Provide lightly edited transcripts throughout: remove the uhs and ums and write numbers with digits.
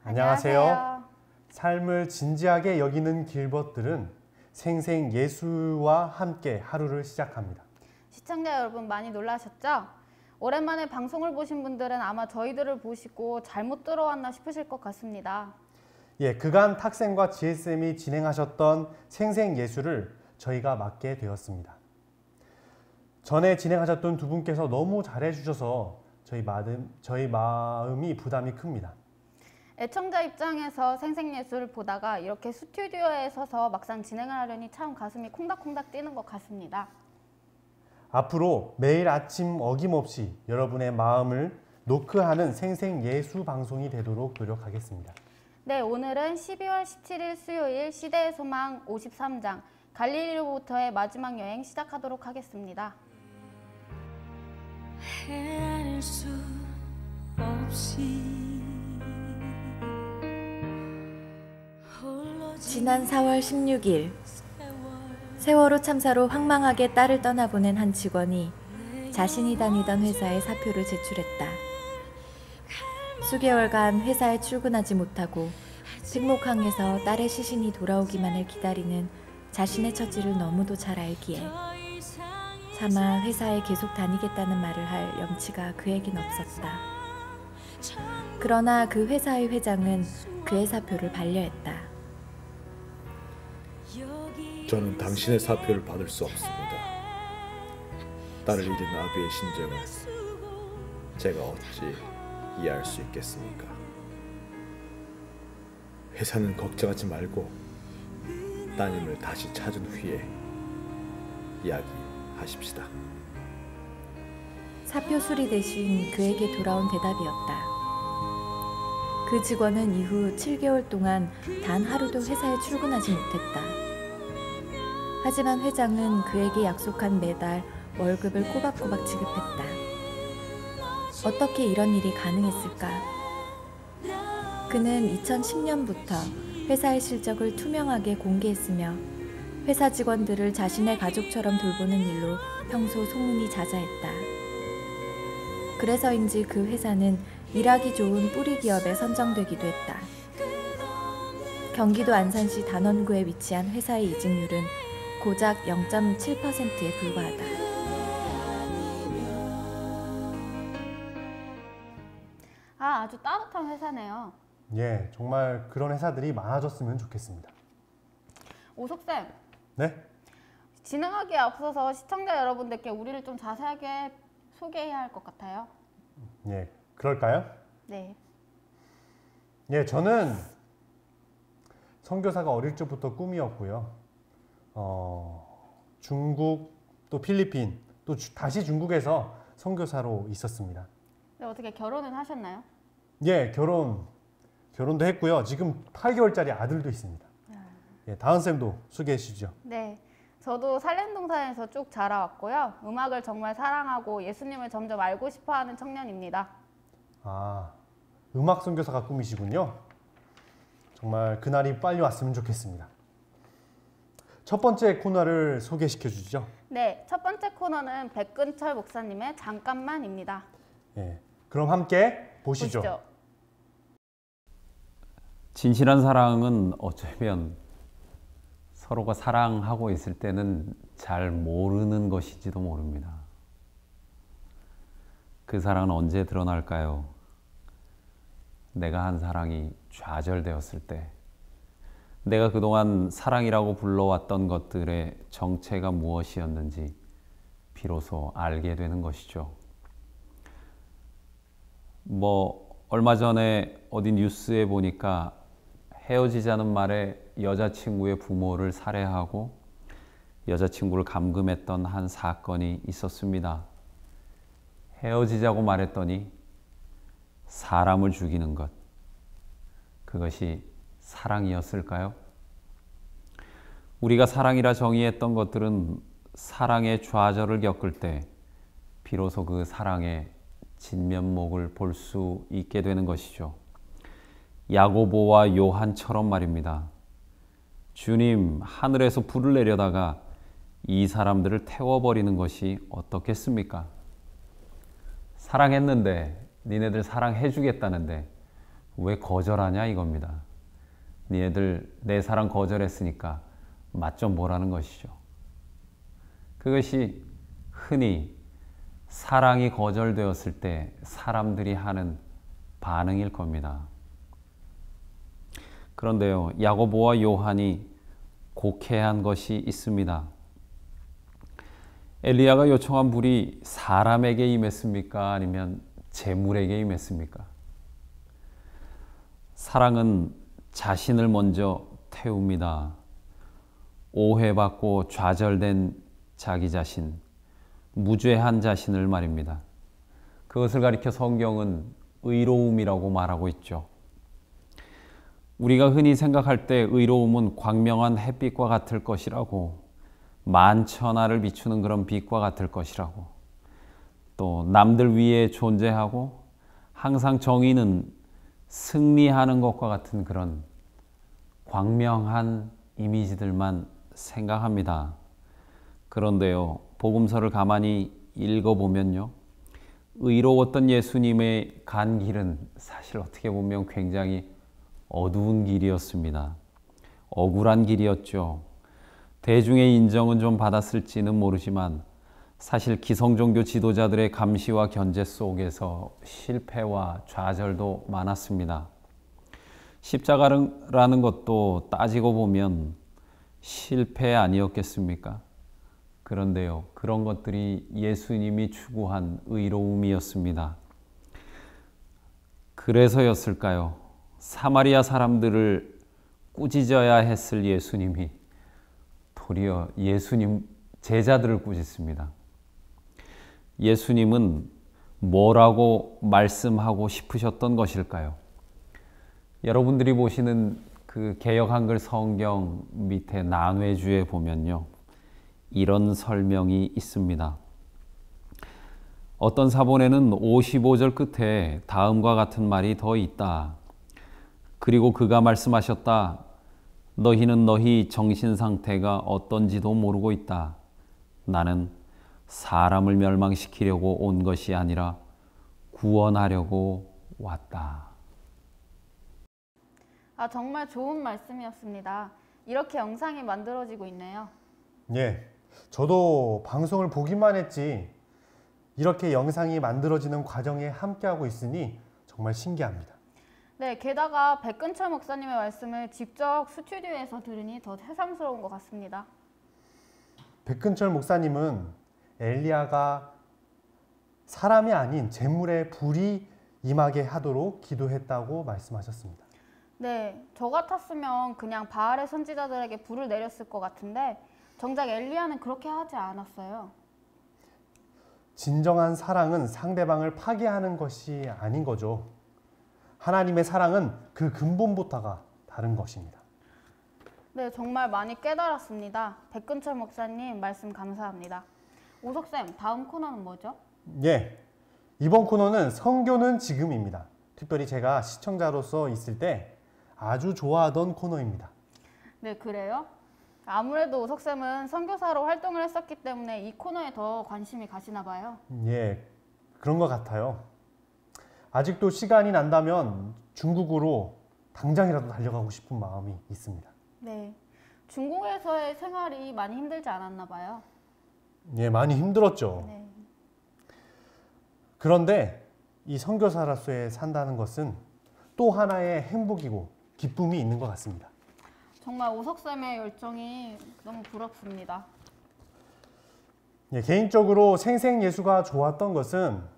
안녕하세요. 삶을 진지하게 여기는 길벗들은 생생 예수와 함께 하루를 시작합니다. 시청자 여러분 많이 놀라셨죠? 오랜만에 방송을 보신 분들은 아마 저희들을 보시고 잘못 들어왔나 싶으실 것 같습니다. 그간 탁쌤과 지혜쌤이 진행하셨던 생생 예수를 저희가 맡게 되었습니다. 전에 진행하셨던 두 분께서 너무 잘해주셔서 저희 마음이 부담이 큽니다. 애청자 입장에서 생생예술을 보다가 이렇게 스튜디오에 서서 막상 진행을 하려니 참 가슴이 콩닥콩닥 뛰는 것 같습니다. 앞으로 매일 아침 어김없이 여러분의 마음을 노크하는 생생예수 방송이 되도록 노력하겠습니다. 네, 오늘은 12월 17일 수요일 시대의 소망 53장 갈릴리로부터의 마지막 여행 시작하도록 하겠습니다. 헤아릴 수 없이 지난 4월 16일 세월호 참사로 황망하게 딸을 떠나보낸 한 직원이 자신이 다니던 회사에 사표를 제출했다. 수개월간 회사에 출근하지 못하고 팽목항에서 딸의 시신이 돌아오기만을 기다리는 자신의 처지를 너무도 잘 알기에 차마 회사에 계속 다니겠다는 말을 할 염치가 그에겐 없었다. 그러나 그 회사의 회장은 그의 사표를 반려했다. 저는 당신의 사표를 받을 수 없습니다. 딸을 잃은 아비의 심정을 제가 어찌 이해할 수 있겠습니까? 회사는 걱정하지 말고 따님을 다시 찾은 후에 이야기하십시다. 사표 수리 대신 그에게 돌아온 대답이었다. 그 직원은 이후 7개월 동안 단 하루도 회사에 출근하지 못했다. 하지만 회장은 그에게 약속한 매달 월급을 꼬박꼬박 지급했다. 어떻게 이런 일이 가능했을까? 그는 2010년부터 회사의 실적을 투명하게 공개했으며 회사 직원들을 자신의 가족처럼 돌보는 일로 평소 소문이 자자했다. 그래서인지 그 회사는 일하기 좋은 뿌리 기업에 선정되기도 했다. 경기도 안산시 단원구에 위치한 회사의 이직률은 고작 0.7%에 불과하다. 아주 따뜻한 회사네요. 정말 그런 회사들이 많아졌으면 좋겠습니다. 오석쌤. 네? 진행하기에 앞서서 시청자 여러분들께 우리를 좀 자세하게 소개해야 할 것 같아요. 그럴까요? 네. 저는 선교사가 어릴 적부터 꿈이었고요. 중국, 또 필리핀, 또 다시 중국에서 선교사로 있었습니다. 네, 어떻게 결혼은 하셨나요? 결혼도 했고요. 지금 8개월짜리 아들도 있습니다. 다은 쌤도 소개해 주시죠. 네, 저도 산림동산에서 쭉 자라왔고요. 음악을 정말 사랑하고 예수님을 점점 알고 싶어하는 청년입니다. 음악 선교사가 꿈이시군요. 정말 그날이 빨리 왔으면 좋겠습니다. 첫 번째 코너를 소개시켜 주시죠. 네, 첫 번째 코너는 백근철 목사님의 잠깐만입니다. 그럼 함께 보시죠. 진실한 사랑은 어쩌면 서로가 사랑하고 있을 때는 잘 모르는 것인지도 모릅니다. 그 사랑은 언제 드러날까요? 내가 한 사랑이 좌절되었을 때, 내가 그동안 사랑이라고 불러왔던 것들의 정체가 무엇이었는지 비로소 알게 되는 것이죠. 얼마 전에 어디 뉴스에 보니까 헤어지자는 말에 여자친구의 부모를 살해하고 여자친구를 감금했던 한 사건이 있었습니다. 헤어지자고 말했더니 사람을 죽이는 것, 그것이 사랑이었을까요? 우리가 사랑이라 정의했던 것들은 사랑의 좌절을 겪을 때 비로소 그 사랑의 진면목을 볼 수 있게 되는 것이죠. 야고보와 요한처럼 말입니다. 주님, 하늘에서 불을 내려다가 이 사람들을 태워버리는 것이 어떻겠습니까? 사랑했는데, 니네들 사랑해주겠다는데 왜 거절하냐 이겁니다. 니네들 내 사랑 거절했으니까 맛 좀 보라는 것이죠. 그것이 흔히 사랑이 거절되었을 때 사람들이 하는 반응일 겁니다. 그런데요, 야고보와 요한이 곡해한 것이 있습니다. 엘리야가 요청한 불이 사람에게 임했습니까? 아니면 재물에게 임했습니까? 사랑은 자신을 먼저 태웁니다. 오해받고 좌절된 자기 자신, 무죄한 자신을 말입니다. 그것을 가리켜 성경은 의로움이라고 말하고 있죠. 우리가 흔히 생각할 때 의로움은 광명한 햇빛과 같을 것이라고, 만천하를 비추는 그런 빛과 같을 것이라고, 또 남들 위에 존재하고 항상 정의는 승리하는 것과 같은 그런 광명한 이미지들만 생각합니다. 그런데요, 복음서를 가만히 읽어보면요, 의로웠던 예수님의 간 길은 사실 어떻게 보면 굉장히 어두운 길이었습니다. 억울한 길이었죠. 대중의 인정은 좀 받았을지는 모르지만 사실 기성종교 지도자들의 감시와 견제 속에서 실패와 좌절도 많았습니다. 십자가라는 것도 따지고 보면 실패 아니었겠습니까? 그런데요, 그런 것들이 예수님이 추구한 의로움이었습니다. 그래서였을까요? 사마리아 사람들을 꾸짖어야 했을 예수님이 도리어 예수님 제자들을 꾸짖습니다. 예수님은 뭐라고 말씀하고 싶으셨던 것일까요? 여러분들이 보시는 그 개역 한글 성경 밑에 난회주에 보면요, 이런 설명이 있습니다. 어떤 사본에는 55절 끝에 다음과 같은 말이 더 있다. 그리고 그가 말씀하셨다. 너희는 너희 정신 상태가 어떤지도 모르고 있다. 나는 사람을 멸망시키려고 온 것이 아니라 구원하려고 왔다. 정말 좋은 말씀이었습니다. 이렇게 영상이 만들어지고 있네요. 예, 저도 방송을 보기만 했지 이렇게 영상이 만들어지는 과정에 함께하고 있으니 정말 신기합니다. 네, 게다가 백근철 목사님의 말씀을 직접 스튜디오에서 들으니 더 새삼스러운 것 같습니다. 백근철 목사님은 엘리야가 사람이 아닌 재물의 불이 임하게 하도록 기도했다고 말씀하셨습니다. 네, 저 같았으면 그냥 바알의 선지자들에게 불을 내렸을 것 같은데 정작 엘리야는 그렇게 하지 않았어요. 진정한 사랑은 상대방을 파괴하는 것이 아닌 거죠. 하나님의 사랑은 그 근본부터가 다른 것입니다. 네, 정말 많이 깨달았습니다. 백근철 목사님 말씀 감사합니다. 오석쌤, 다음 코너는 뭐죠? 예, 이번 코너는 성교는 지금입니다. 특별히 제가 시청자로서 있을 때 아주 좋아하던 코너입니다. 네, 그래요? 아무래도 오석쌤은 선교사로 활동을 했었기 때문에 이 코너에 더 관심이 가시나 봐요. 예, 그런 것 같아요. 아직도 시간이 난다면 중국으로 당장이라도 달려가고 싶은 마음이 있습니다. 네, 중국에서의 생활이 많이 힘들지 않았나 봐요. 예, 많이 힘들었죠. 네. 그런데 이 선교사로서의 산다는 것은 또 하나의 행복이고 기쁨이 있는 것 같습니다. 정말 오석쌤의 열정이 너무 부럽습니다. 예, 개인적으로 생생예수가 좋았던 것은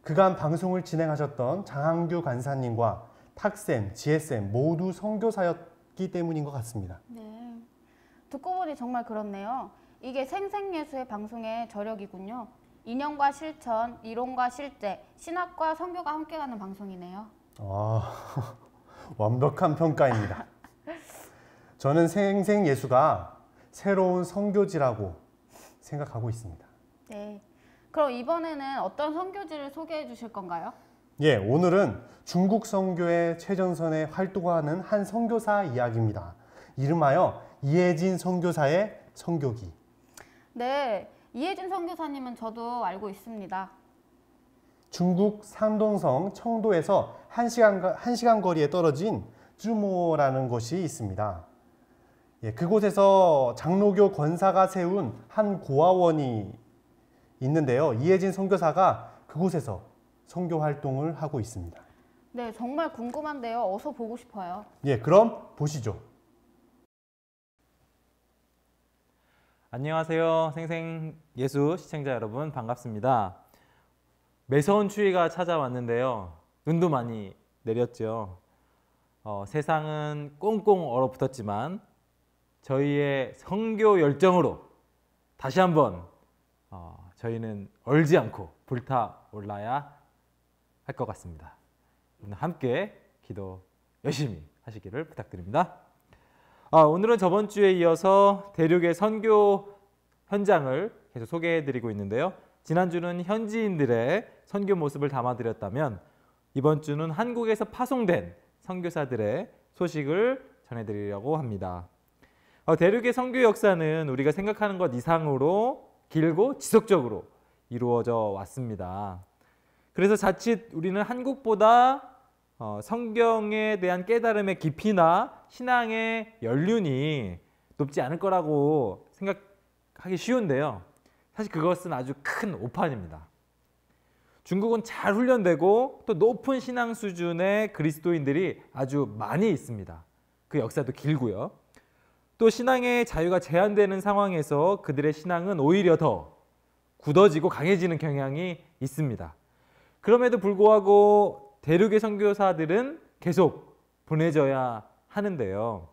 그간 방송을 진행하셨던 장항규 간사님과 탁쌤, 지혜쌤 모두 선교사였기 때문인 것 같습니다. 네, 듣고 보니 정말 그렇네요. 이게 생생예수의 방송의 저력이군요. 이념과 실천, 이론과 실제, 신학과 선교가 함께가는 방송이네요. 완벽한 평가입니다. 저는 생생예수가 새로운 선교지라고 생각하고 있습니다. 네, 그럼 이번에는 어떤 선교지를 소개해 주실 건가요? 예, 오늘은 중국 선교의 최전선에 활동하는 한 선교사 이야기입니다. 이름하여 이혜진 선교사의 선교기. 네, 이혜진 선교사님은 저도 알고 있습니다. 중국 산동성 청도에서 1시간 거리에 떨어진 쯔모라는 곳이 있습니다. 예, 그곳에서 장로교 권사가 세운 한 고아원이 있는데요. 이혜진 선교사가 그곳에서 선교 활동을 하고 있습니다. 네, 정말 궁금한데요. 어서 보고 싶어요. 예, 그럼 보시죠. 안녕하세요. 생생예수 시청자 여러분, 반갑습니다. 매서운 추위가 찾아왔는데요. 눈도 많이 내렸죠. 세상은 꽁꽁 얼어붙었지만 저희의 선교 열정으로 다시 한번 저희는 얼지 않고 불타올라야 할 것 같습니다. 함께 기도 열심히 하시기를 부탁드립니다. 오늘은 저번 주에 이어서 대륙의 선교 현장을 계속 소개해드리고 있는데요. 지난주는 현지인들의 선교 모습을 담아드렸다면 이번 주는 한국에서 파송된 선교사들의 소식을 전해드리려고 합니다. 대륙의 선교 역사는 우리가 생각하는 것 이상으로 길고 지속적으로 이루어져 왔습니다. 그래서 자칫 우리는 한국보다 성경에 대한 깨달음의 깊이나 신앙의 연륜이 높지 않을 거라고 생각하기 쉬운데요. 사실 그것은 아주 큰 오판입니다. 중국은 잘 훈련되고 또 높은 신앙 수준의 그리스도인들이 아주 많이 있습니다. 그 역사도 길고요. 또 신앙의 자유가 제한되는 상황에서 그들의 신앙은 오히려 더 굳어지고 강해지는 경향이 있습니다. 그럼에도 불구하고 대륙의 선교사들은 계속 보내져야 하는데요.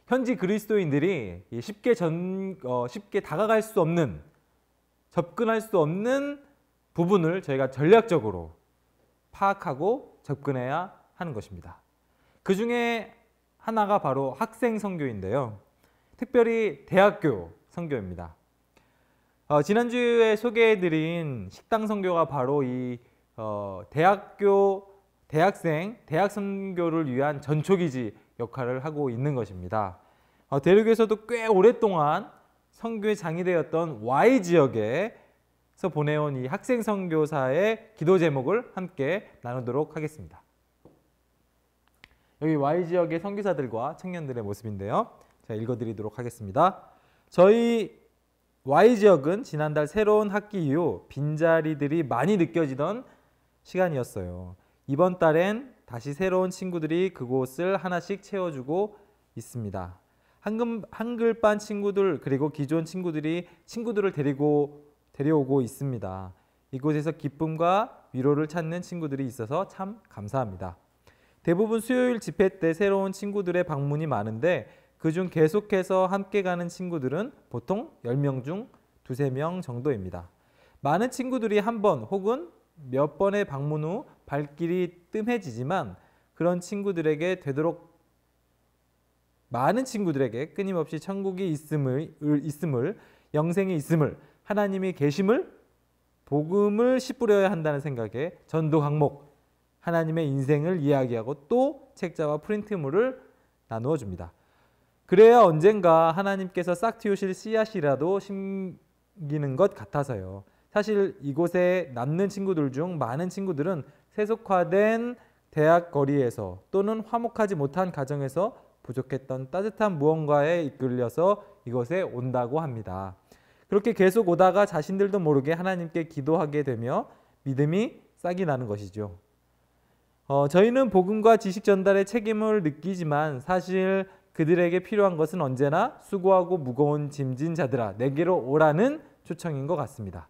현지 그리스도인들이 쉽게 다가갈 수 없는, 접근할 수 없는 부분을 저희가 전략적으로 파악하고 접근해야 하는 것입니다. 그 중에 하나가 바로 학생 선교인데요. 특별히 대학교 선교입니다. 지난주에 소개해드린 식당 선교가 바로 이 대학 선교를 위한 전초기지 역할을 하고 있는 것입니다. 대륙에서도 꽤 오랫동안 선교의 장이 되었던 Y 지역에서 보내온 이 학생 선교사의 기도 제목을 함께 나누도록 하겠습니다. 여기 Y 지역의 선교사들과 청년들의 모습인데요. 제가 읽어드리도록 하겠습니다. 저희 Y 지역은 지난달 새로운 학기 이후 빈자리들이 많이 느껴지던 시간이었어요. 이번 달엔 다시 새로운 친구들이 그곳을 하나씩 채워주고 있습니다. 한글반 친구들 그리고 기존 친구들이 친구들을 데려오고 있습니다. 이곳에서 기쁨과 위로를 찾는 친구들이 있어서 참 감사합니다. 대부분 수요일 집회 때 새로운 친구들의 방문이 많은데 그중 계속해서 함께 가는 친구들은 보통 10명 중 2~3명 정도입니다. 많은 친구들이 한 번 혹은 몇 번의 방문 후 발길이 뜸해지지만 그런 친구들에게 되도록 많은 친구들에게 끊임없이 천국이 있음을, 영생이 있음을, 하나님이 계심을, 복음을 씨뿌려야 한다는 생각에 전도 항목, 하나님의 인생을 이야기하고 또 책자와 프린트물을 나누어 줍니다. 그래야 언젠가 하나님께서 싹 틔우실 씨앗이라도 심기는 것 같아서요. 사실 이곳에 남는 친구들 중 많은 친구들은 세속화된 대학 거리에서 또는 화목하지 못한 가정에서 부족했던 따뜻한 무언가에 이끌려서 이곳에 온다고 합니다. 그렇게 계속 오다가 자신들도 모르게 하나님께 기도하게 되며 믿음이 싹이 나는 것이죠. 저희는 복음과 지식 전달의 책임을 느끼지만 사실 그들에게 필요한 것은 언제나 수고하고 무거운 짐진 자들아 내게로 오라는 초청인 것 같습니다.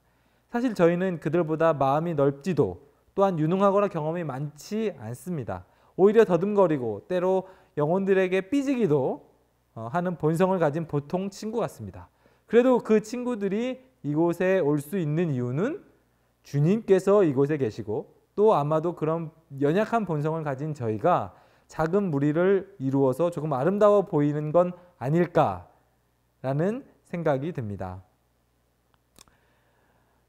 사실 저희는 그들보다 마음이 넓지도 또한 유능하거나 경험이 많지 않습니다. 오히려 더듬거리고 때로 영혼들에게 삐지기도 하는 본성을 가진 보통 친구 같습니다. 그래도 그 친구들이 이곳에 올 수 있는 이유는 주님께서 이곳에 계시고 또 아마도 그런 연약한 본성을 가진 저희가 작은 무리를 이루어서 조금 아름다워 보이는 건 아닐까라는 생각이 듭니다.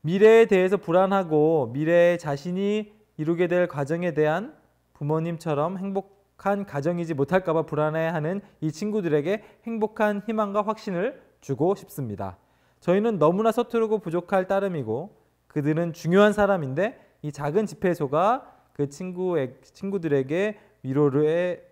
미래에 대해서 불안하고 미래에 자신이 이루게 될 과정에 대한 부모님처럼 행복한 가정이지 못할까 봐 불안해하는 이 친구들에게 행복한 희망과 확신을 주고 싶습니다. 저희는 너무나 서투르고 부족할 따름이고 그들은 중요한 사람인데 이 작은 집회소가 그 친구들에게 위로를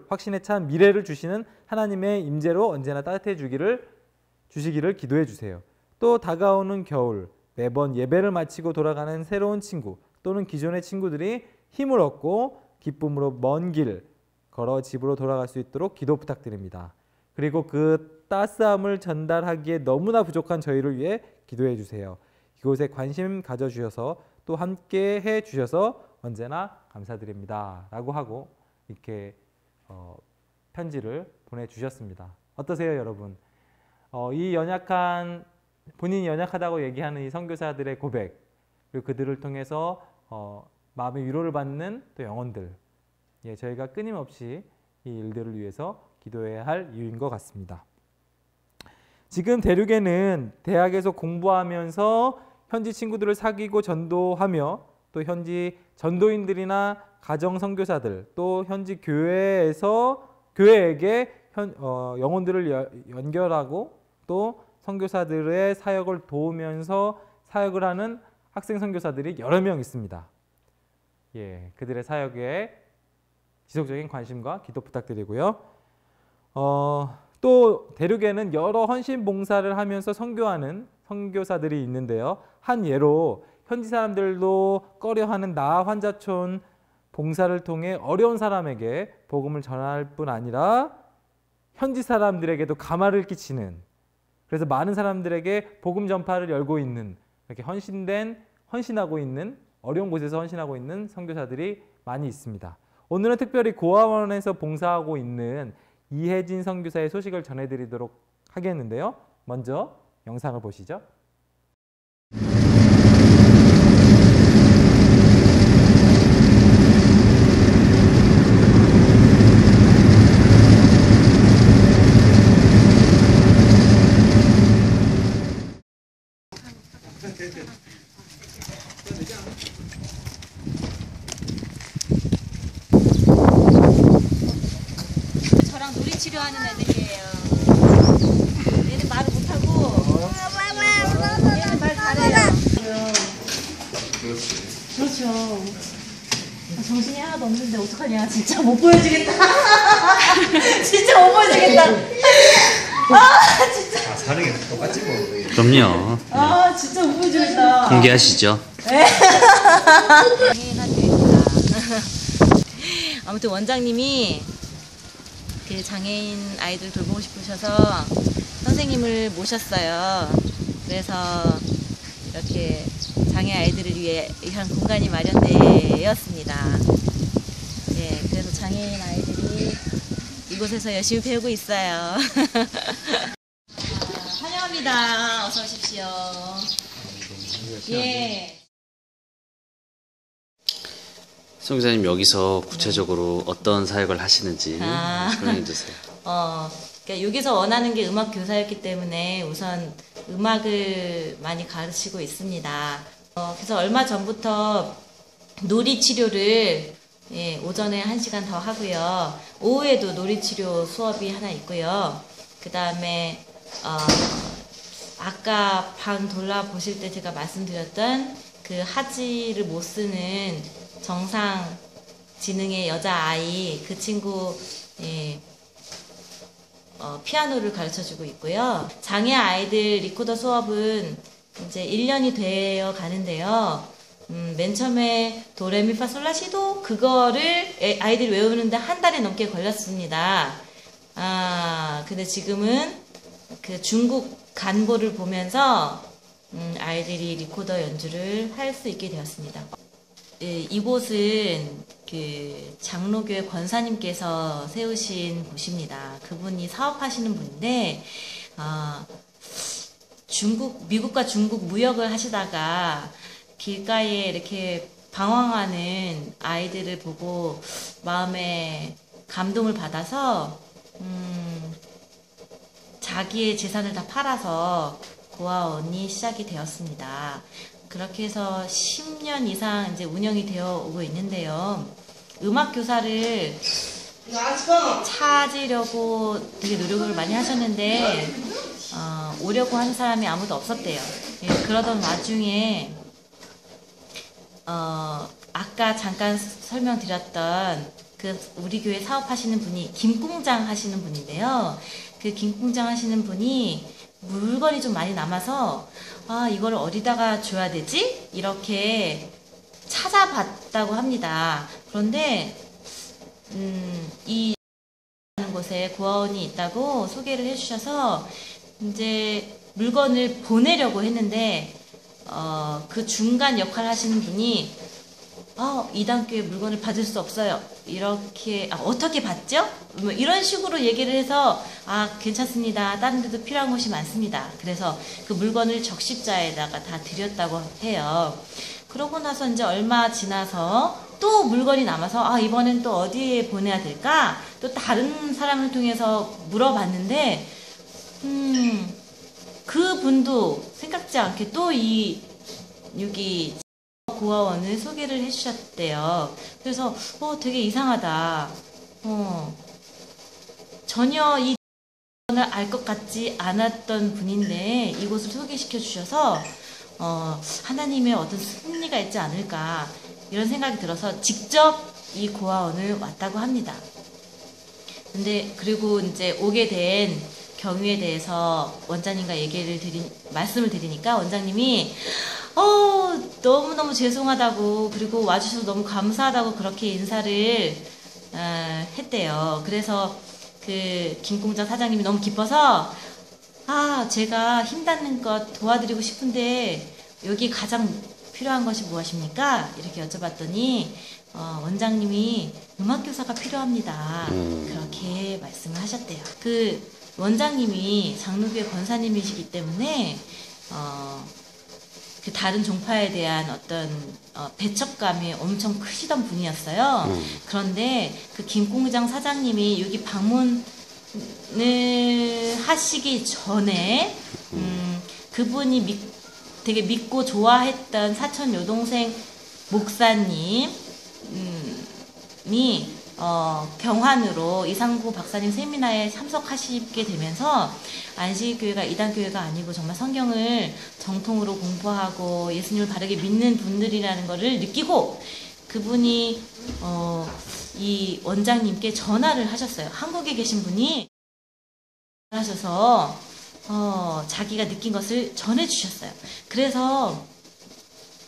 확신에 찬 미래를 주시는 하나님의 임재로 언제나 따뜻해 주시기를 기도해 주세요. 또 다가오는 겨울, 매번 예배를 마치고 돌아가는 새로운 친구 또는 기존의 친구들이 힘을 얻고 기쁨으로 먼 길 걸어 집으로 돌아갈 수 있도록 기도 부탁드립니다. 그리고 그 따스함을 전달하기에 너무나 부족한 저희를 위해 기도해 주세요. 이곳에 관심 가져주셔서 또 함께 해주셔서 언제나 감사드립니다. 라고 하고 이렇게 편지를 보내주셨습니다. 어떠세요, 여러분? 이 본인이 연약하다고 얘기하는 이 선교사들의 고백, 그리고 그들을 통해서 마음의 위로를 받는 또 영혼들, 저희가 끊임없이 이 일들을 위해서 기도해야 할 이유인 것 같습니다. 지금 대륙에는 대학에서 공부하면서 현지 친구들을 사귀고 전도하며 또 현지 전도인들이나 가정 선교사들 또 현지 교회에게 영혼들을 연결하고 또 선교사들의 사역을 도우면서 사역을 하는 학생 선교사들이 여러 명 있습니다. 그들의 사역에 지속적인 관심과 기도 부탁드리고요. 또 대륙에는 여러 헌신 봉사를 하면서 선교하는 선교사들이 있는데요. 한 예로 현지 사람들도 꺼려하는 나아 환자촌 봉사를 통해 어려운 사람에게 복음을 전할 뿐 아니라 현지 사람들에게도 감화를 끼치는, 그래서 많은 사람들에게 복음 전파를 열고 있는, 이렇게 헌신하고 있는, 어려운 곳에서 헌신하고 있는 선교사들이 많이 있습니다. 오늘은 특별히 고아원에서 봉사하고 있는 이혜진 선교사의 소식을 전해드리도록 하겠는데요. 먼저 영상을 보시죠. 저랑 놀이 치료하는 애들이에요. 얘는 말을 못하고 얘는 말 잘해요. 그렇죠. 정신이 하나도 없는데 어떡하냐. 진짜 못 보여주겠다. 진짜 못 보여주겠다. 진짜. 사는 게 똑같지 뭐. 그럼요. 진짜 못 보여주겠다. 공개하시죠. 아무튼 원장님이 그 장애인 아이들 돌보고 싶으셔서 선생님을 모셨어요. 그래서 이렇게 장애 아이들을 위한 공간이 마련되었습니다. 그래서 장애인 아이들이 이곳에서 열심히 배우고 있어요. 환영합니다. 어서 오십시오. 선교사님, 여기서 구체적으로 어떤 사역을 하시는지 설명해 주세요. 그러니까 여기서 원하는 게 음악 교사였기 때문에 우선 음악을 많이 가르치고 있습니다. 그래서 얼마 전부터 놀이 치료를 오전에 1시간 더 하고요. 오후에도 놀이 치료 수업이 하나 있고요. 그 다음에 아까 방 돌아보실 때 제가 말씀드렸던 그 하지를 못 쓰는 정상 지능의 여자아이, 그 친구 피아노를 가르쳐주고 있고요. 장애 아이들 리코더 수업은 이제 1년이 되어 가는데요. 맨 처음에 도레미파솔라시도 그거를 아이들이 외우는데 한 달이 넘게 걸렸습니다. 근데 지금은 그 중국 간보를 보면서 아이들이 리코더 연주를 할 수 있게 되었습니다. 이곳은 그 장로교회 권사님께서 세우신 곳입니다. 그분이 사업하시는 분인데 미국과 중국 무역을 하시다가 길가에 이렇게 방황하는 아이들을 보고 마음에 감동을 받아서 자기의 재산을 다 팔아서 고아원이 시작이 되었습니다. 그렇게 해서 10년 이상 이제 운영이 되어 오고 있는데요. 음악 교사를 찾으려고 되게 노력을 많이 하셨는데 오려고 하는 사람이 아무도 없었대요. 그러던 와중에 아까 잠깐 설명드렸던 그 우리 교회 사업하시는 분이 김공장 하시는 분인데요. 그 김공장 하시는 분이 물건이 좀 많이 남아서 이걸 어디다가 줘야 되지? 이렇게 찾아봤다고 합니다. 그런데 이 곳에 고아원이 있다고 소개를 해주셔서 이제 물건을 보내려고 했는데 그 중간 역할을 하시는 분이 이단교회 물건을 받을 수 없어요. 이렇게 어떻게 받죠? 뭐 이런 식으로 얘기를 해서 괜찮습니다. 다른 데도 필요한 것이 많습니다. 그래서 그 물건을 적십자에다가 다 드렸다고 해요. 그러고 나서 이제 얼마 지나서 또 물건이 남아서 이번엔 또 어디에 보내야 될까? 또 다른 사람을 통해서 물어봤는데 그 분도 생각지 않게 또 여기 고아원을 소개를 해주셨대요. 그래서 되게 이상하다. 전혀 이 을 알 것 같지 않았던 분인데 이곳을 소개시켜 주셔서 하나님의 어떤 섭리가 있지 않을까 이런 생각이 들어서 직접 이 고아원을 왔다고 합니다. 근데 그리고 이제 오게 된 경위에 대해서 원장님과 말씀을 드리니까 원장님이 너무너무 죄송하다고 그리고 와주셔서 너무 감사하다고 그렇게 인사를 했대요. 그래서 그 김공장 사장님이 너무 기뻐서 제가 힘닿는 것 도와드리고 싶은데 여기 가장 필요한 것이 무엇입니까? 이렇게 여쭤봤더니 원장님이 음악교사가 필요합니다. 그렇게 말씀을 하셨대요. 그 원장님이 장로교회 권사님이시기 때문에 그 다른 종파에 대한 어떤 배척감이 엄청 크시던 분이었어요. 그런데 그 김공장 사장님이 여기 방문을 하시기 전에 그분이 되게 믿고 좋아했던 사촌 여동생 목사님이 경환으로 이상구 박사님 세미나에 참석하시게 되면서 안식교회가 이단교회가 아니고 정말 성경을 정통으로 공부하고 예수님을 바르게 믿는 분들이라는 것을 느끼고 그분이 이 원장님께 전화를 하셨어요. 한국에 계신 분이 하셔서 자기가 느낀 것을 전해주셨어요. 그래서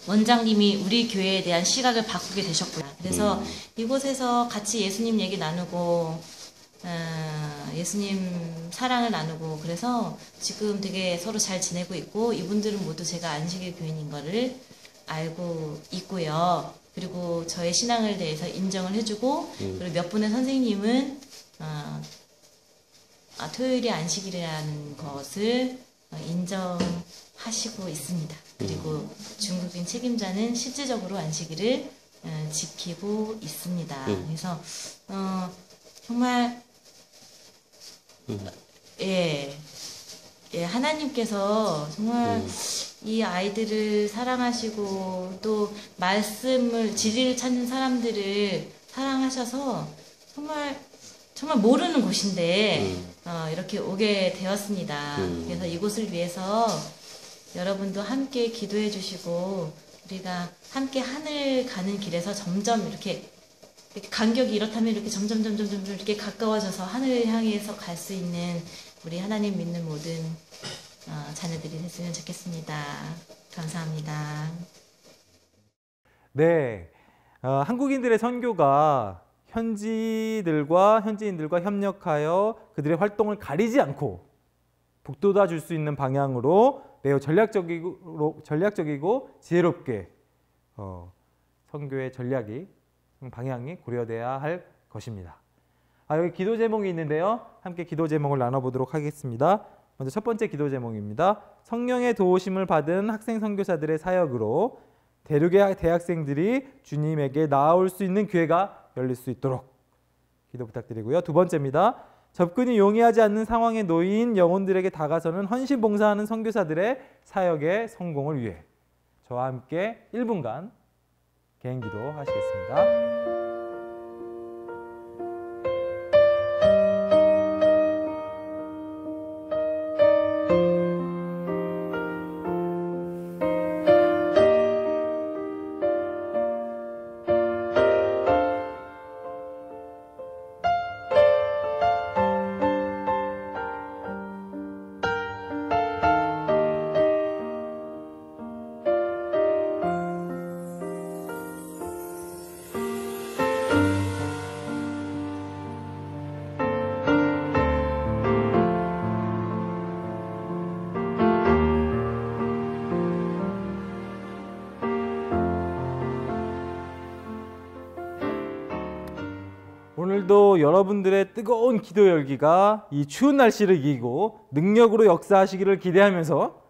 원장님이 우리 교회에 대한 시각을 바꾸게 되셨고요. 그래서 이곳에서 같이 예수님 얘기 나누고 예수님 사랑을 나누고 그래서 지금 되게 서로 잘 지내고 있고 이분들은 모두 제가 안식일 교인인 거를 알고 있고요. 그리고 저의 신앙을 대해서 인정을 해주고 그리고 몇 분의 선생님은 토요일이 안식일이라는 것을 인정하시고 있습니다. 그리고 중국인 책임자는 실질적으로 안식일을 지키고 있습니다. 그래서 정말 하나님께서 정말 이 아이들을 사랑하시고 또 말씀을 진리를 찾는 사람들을 사랑하셔서 정말 모르는 곳인데 이렇게 오게 되었습니다. 그래서 이곳을 위해서 여러분도 함께 기도해 주시고 우리가 함께 하늘 가는 길에서 점점 이렇게 간격이 이렇다면 이렇게 점점 이렇게 가까워져서 하늘을 향해서 갈 수 있는 우리 하나님 믿는 모든 자녀들이 됐으면 좋겠습니다. 감사합니다. 네, 한국인들의 선교가 현지인들과 협력하여 그들의 활동을 가리지 않고 북돋아 줄 수 있는 방향으로 매우 전략적이고 지혜롭게 선교의 방향이 고려돼야 할 것입니다. 여기 기도 제목이 있는데요. 함께 기도 제목을 나눠보도록 하겠습니다. 먼저 첫 번째 기도 제목입니다. 성령의 도우심을 받은 학생 선교사들의 사역으로 대륙의 대학생들이 주님에게 나아올 수 있는 기회가 열릴 수 있도록 기도 부탁드리고요. 두 번째입니다. 접근이 용이하지 않는 상황에 놓인 영혼들에게 다가서는 헌신 봉사하는 선교사들의 사역의 성공을 위해 저와 함께 1분간 개인 기도 하시겠습니다. 오늘도 여러분들의 뜨거운 기도 열기가 이 추운 날씨를 이기고 능력으로 역사하시기를 기대하면서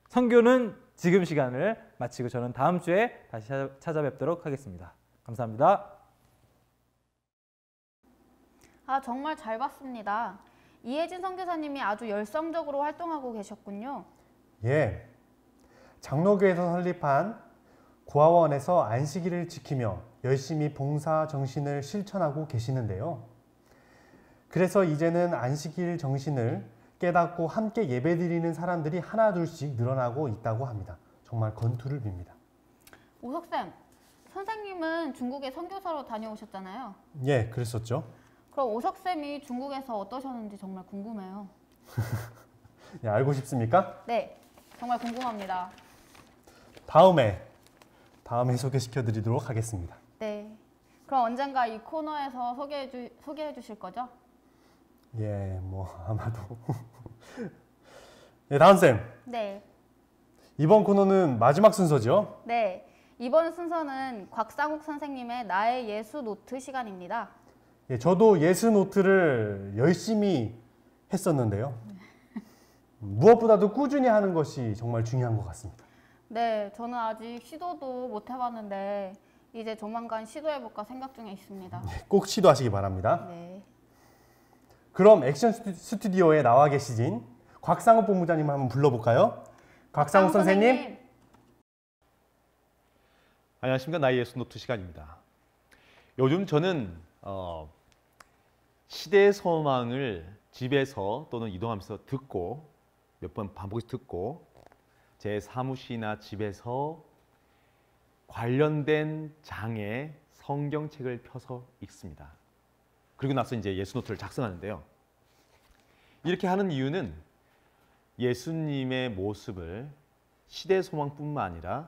선교는 지금 시간을 마치고 저는 다음 주에 다시 찾아뵙도록 하겠습니다. 감사합니다. 아, 정말 잘 봤습니다. 이혜진 선교사님이 아주 열성적으로 활동하고 계셨군요. 예, 장로교에서 설립한 고아원에서 안식일을 지키며 열심히 봉사 정신을 실천하고 계시는데요. 그래서 이제는 안식일 정신을 깨닫고 함께 예배드리는 사람들이 하나둘씩 늘어나고 있다고 합니다. 정말 건투를 빕니다. 오석쌤, 선생님은 중국에 선교사로 다녀오셨잖아요. 예, 그랬었죠. 그럼 오석쌤이 중국에서 어떠셨는지 정말 궁금해요. 예, 알고 싶습니까? 네, 정말 궁금합니다. 다음에 소개시켜 드리도록 하겠습니다. 네, 그럼 언젠가 이 코너에서 소개해 주실 거죠? 예, 뭐 아마도. 네, 다음 쌤. 네. 이번 코너는 마지막 순서죠? 네, 이번 순서는 곽상욱 선생님의 나의 예수 노트 시간입니다. 예, 저도 예수 노트를 열심히 했었는데요. 무엇보다도 꾸준히 하는 것이 정말 중요한 것 같습니다. 네, 저는 아직 시도도 못 해봤는데 이제 조만간 시도해볼까 생각 중에 있습니다. 꼭 시도하시기 바랍니다. 네. 그럼 액션 스튜디오에 나와 계시진 곽상욱 본부장님을 한번 불러볼까요? 곽상욱 선생님. 안녕하십니까. 나의 예수 노트 시간입니다. 요즘 저는 시대의 소망을 집에서 또는 이동하면서 듣고 몇 번 반복해서 듣고 제 사무실이나 집에서 관련된 장의 성경책을 펴서 읽습니다. 그리고 나서 이제 예수 노트를 작성하는데요. 이렇게 하는 이유는 예수님의 모습을 시대의 소망뿐만 아니라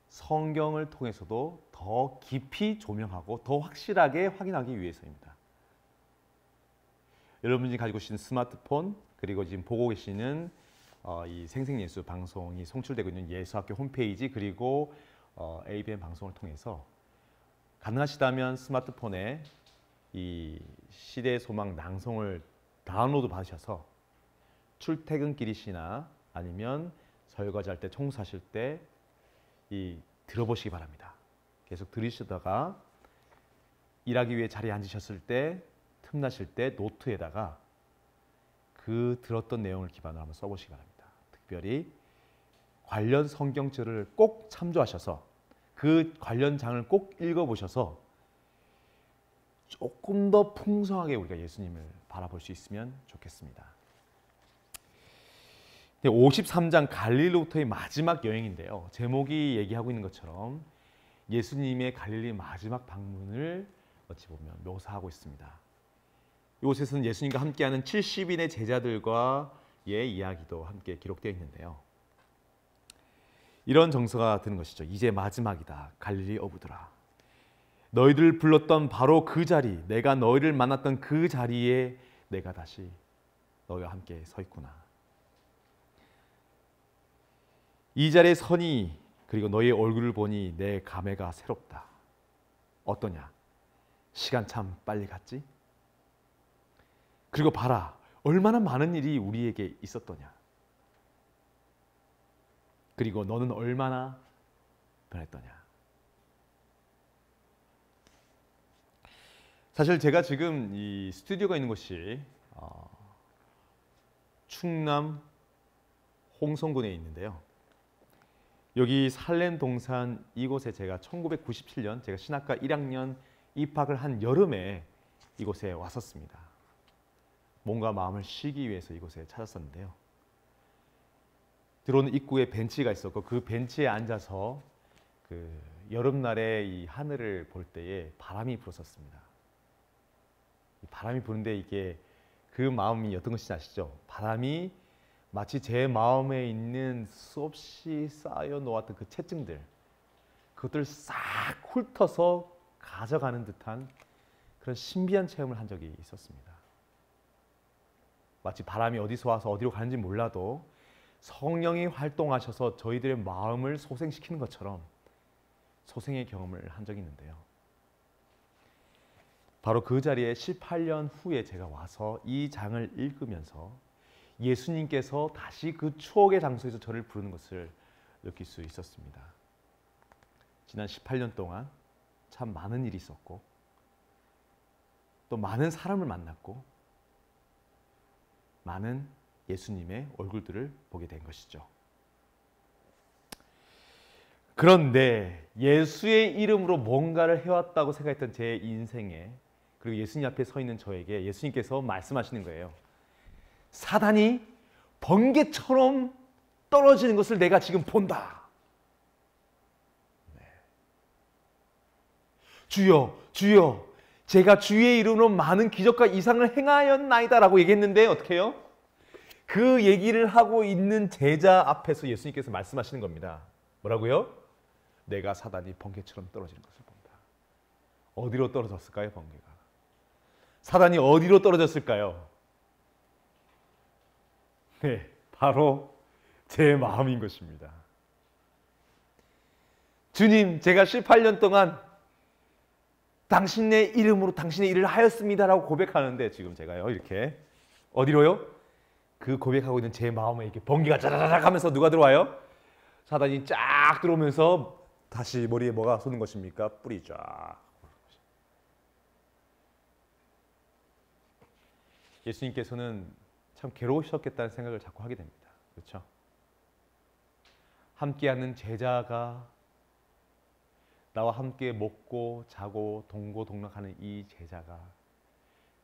성경을 통해서도 더 깊이 조명하고 더 확실하게 확인하기 위해서입니다. 여러분이 가지고 계신 스마트폰 그리고 지금 보고 계시는 이 생생예수 방송이 송출되고 있는 예수학교 홈페이지 그리고 ABN 방송을 통해서 가능하시다면 스마트폰에 이 시대의 소망 낭송을 다운로드 받으셔서 출퇴근길이시나 아니면 설거지할 때 청소하실 때 들어보시기 바랍니다. 계속 들으시다가 일하기 위해 자리에 앉으셨을 때 틈나실 때 노트에다가 그 들었던 내용을 기반으로 한번 써보시기 바랍니다. 특별히 관련 성경절을 꼭 참조하셔서 그 관련 장을 꼭 읽어보셔서 조금 더 풍성하게 우리가 예수님을 바라볼 수 있으면 좋겠습니다. 53장 갈릴리로부터의 마지막 여행인데요. 제목이 얘기하고 있는 것처럼 예수님의 갈릴리 마지막 방문을 어찌 보면 묘사하고 있습니다. 이곳에서는 예수님과 함께하는 70인의 제자들과의 이야기도 함께 기록되어 있는데요. 이런 정서가 드는 것이죠. 이제 마지막이다. 갈릴리 어부들아. 너희들 불렀던 바로 그 자리, 내가 너희를 만났던 그 자리에 내가 다시 너희와 함께 서 있구나. 이 자리에 서니 그리고 너희의 얼굴을 보니 내 감회가 새롭다. 어떠냐? 시간 참 빨리 갔지? 그리고 봐라. 얼마나 많은 일이 우리에게 있었더냐. 그리고 너는 얼마나 변했더냐. 사실 제가 지금 이 스튜디오가 있는 곳이 충남 홍성군에 있는데요. 여기 산렌동산 이곳에 제가 1997년 제가 신학과 1학년 입학을 한 여름에 이곳에 왔었습니다. 뭔가 마음을 쉬기 위해서 이곳에 찾았었는데요. 들어오는 입구에 벤치가 있었고 그 벤치에 앉아서 그 여름날에 이 하늘을 볼 때에 바람이 불었었습니다. 이 바람이 부는데 이게 그 마음이 어떤 것인지 아시죠? 바람이 마치 제 마음에 있는 수없이 쌓여 놓았던 그 채증들, 그것들을 싹 훑어서 가져가는 듯한 그런 신비한 체험을 한 적이 있었습니다. 마치 바람이 어디서 와서 어디로 가는지 몰라도 성령이 활동하셔서 저희들의 마음을 소생시키는 것처럼 소생의 경험을 한 적이 있는데요. 바로 그 자리에 18년 후에 제가 와서 이 장을 읽으면서 예수님께서 다시 그 추억의 장소에서 저를 부르는 것을 느낄 수 있었습니다. 지난 18년 동안 참 많은 일이 있었고 또 많은 사람을 만났고 많은 예수님의 얼굴들을 보게 된 것이죠. 그런데 예수의 이름으로 뭔가를 해왔다고 생각했던 제 인생에, 그리고 예수님 앞에 서 있는 저에게 예수님께서 말씀하시는 거예요. 사단이 번개처럼 떨어지는 것을 내가 지금 본다. 네. 주여, 주여, 제가 주의 이름으로 많은 기적과 이상을 행하였나이다라고 얘기했는데 어떻게 해요? 그 얘기를 하고 있는 제자 앞에서 예수님께서 말씀하시는 겁니다. 뭐라고요? 내가 사단이 번개처럼 떨어지는 것을 본다. 어디로 떨어졌을까요, 번개가? 사단이 어디로 떨어졌을까요? 네, 바로 제 마음인 것입니다. 주님, 제가 18년 동안 당신의 이름으로 당신의 일을 하였습니다라고 고백하는데 지금 제가요 이렇게 어디로요? 그 고백하고 있는 제 마음에 이렇게 번개가 짜라락 하면서 누가 들어와요? 사단이 쫙 들어오면서 다시 머리에 뭐가 솟는 것입니까? 뿔이 쫙. 예수님께서는 참 괴로우셨겠다는 생각을 자꾸 하게 됩니다. 그렇죠? 함께하는 제자가 나와 함께 먹고 자고 동고동락하는 이 제자가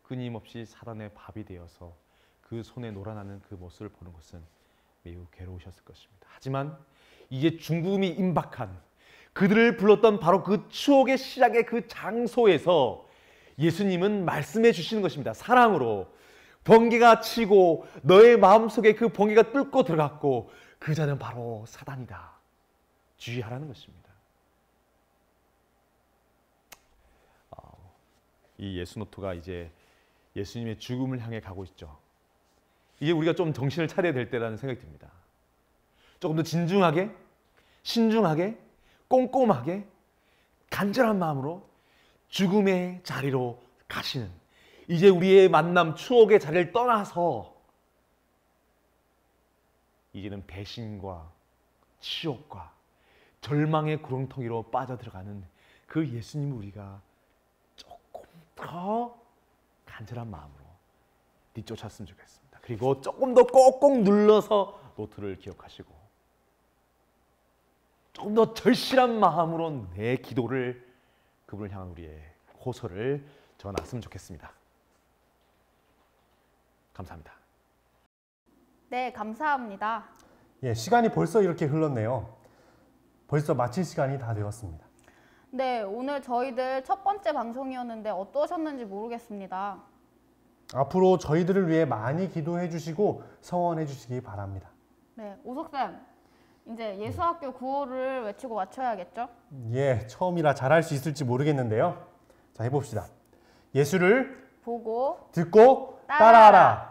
끊임없이 사단의 밥이 되어서 그 손에 놀아나는 그 모습을 보는 것은 매우 괴로우셨을 것입니다. 하지만 이제 죽음이 임박한 그들을 불렀던 바로 그 추억의 시작의 그 장소에서 예수님은 말씀해 주시는 것입니다. 사랑으로 번개가 치고 너의 마음속에 그 번개가 뚫고 들어갔고 그 자는 바로 사단이다. 주의하라는 것입니다. 이 예수노토가 이제 예수님의 죽음을 향해 가고 있죠. 이제 우리가 좀 정신을 차려야 될 때라는 생각이 듭니다. 조금 더 진중하게, 신중하게, 꼼꼼하게, 간절한 마음으로 죽음의 자리로 가시는, 이제 우리의 만남, 추억의 자리를 떠나서 이제는 배신과 치욕과 절망의 구렁텅이로 빠져들어가는 그 예수님을 우리가 조금 더 간절한 마음으로 뒤쫓았으면 좋겠습니다. 그리고 조금 더 꼭꼭 눌러서 노트를 기억하시고 조금 더 절실한 마음으로 내 기도를, 그분을 향한 우리의 호소를 전했으면 좋겠습니다. 감사합니다. 네, 감사합니다. 예, 시간이 벌써 이렇게 흘렀네요. 벌써 마칠 시간이 다 되었습니다. 네, 오늘 저희들 첫 번째 방송이었는데 어떠셨는지 모르겠습니다. 앞으로 저희들을 위해 많이 기도해 주시고 성원해 주시기 바랍니다. 네, 오석쌤, 이제 예수학교 구호를 외치고 마쳐야겠죠? 예, 처음이라 잘할 수 있을지 모르겠는데요. 자, 해봅시다. 예수를 보고 듣고 따라하라.